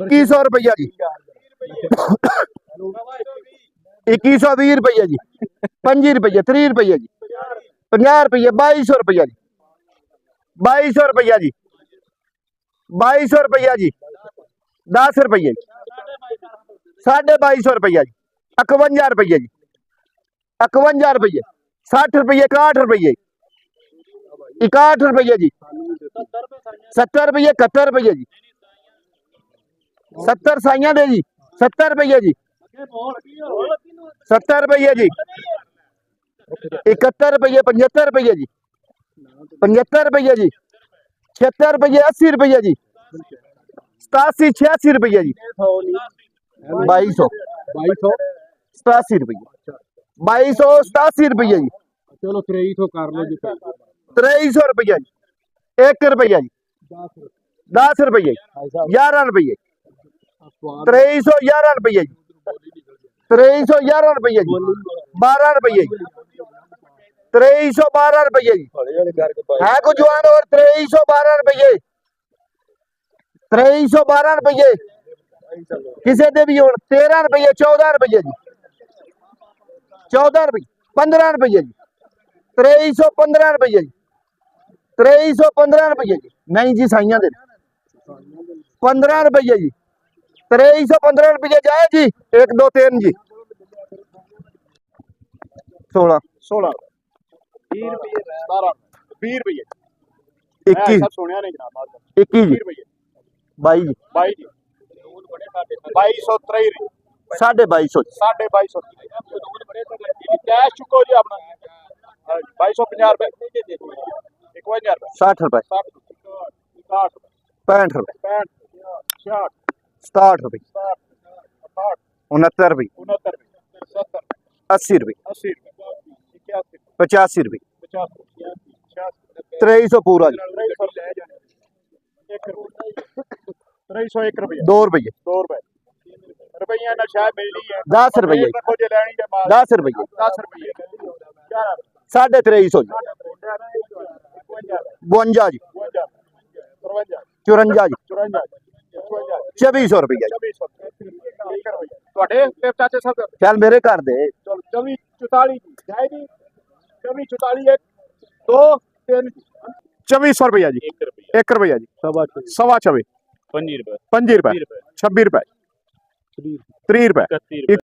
2100 रुपया जी 2120 रुपया जी 25 रुपया 30 रुपया जी 50 रुपये 2200 रुपया जी 2200 रुपया जी 2200 रुपया जी 10 रुपये 2250 रुपया जी 51 रुपये जी 51 रुपये 60 रुपये 61 रुपये 61 रुपये जी 70 रुपये 71 रुपये जी 70 साइया दे जी 70 रुपये जी 70 रुपये जी 71 रुपये 75 रुपये जी 75 रुपये जी 76 रुपये 80 रुपये जी 87 86 रुपये जी 2200 87 रुपये 2287 रुपये जी चलो 2300 कर लो जी 2300 रुपया जी 1 रुपया जी 10 रुपये 11 रुपये 2311 रुपये जी 2311 रुपये जी 12 रुपये 2312 रुपये जी है कुछ जवान और 2312 रुपये 2312 रुपये किसी दे भी 13 रुपये 14 रुपये जी 14 रुपये 15 रुपये जी 2315 रुपये जी 2315 रुपये जी नहीं जी साइया दे 15 रुपये जी 2315 रुपये जाए जी 1 2 3 जी 16 16 20 रुपये 17 20 रुपये 21 सुनिया नहीं जनाब 21 जी 22 जी 22 जी 2223 2250 2250 कैश चुको जी अपना 2250 रुपए 51 रुपए 60 रुपए 60 65 रुपए 65 67 रुपए 69 रुपए 69 70 80 रुपए 80 85 रुपए 50 2300 पूरा जी 2301 रुपये 2 रुपये 2 रुपए रुपया ना शायद मिलनी है 10 रुपये 10 रुपये 10 रुपये 2350 जी 52 जी 54 जी 2400 रुपया ਤੁਹਾਡੇ ਤੇ ਚਾਚੇ ਸਾਹਿਬ ਚੱਲ ਮੇਰੇ ਘਰ ਦੇ ਚਲ 24 44 ਜਾਏ ਜੀ 24 44 1 2 3 2400 रुपया जी 1 रुपया जी सवा 26 5 रुपए 26 रुपए 30 रुपए 30 रुपए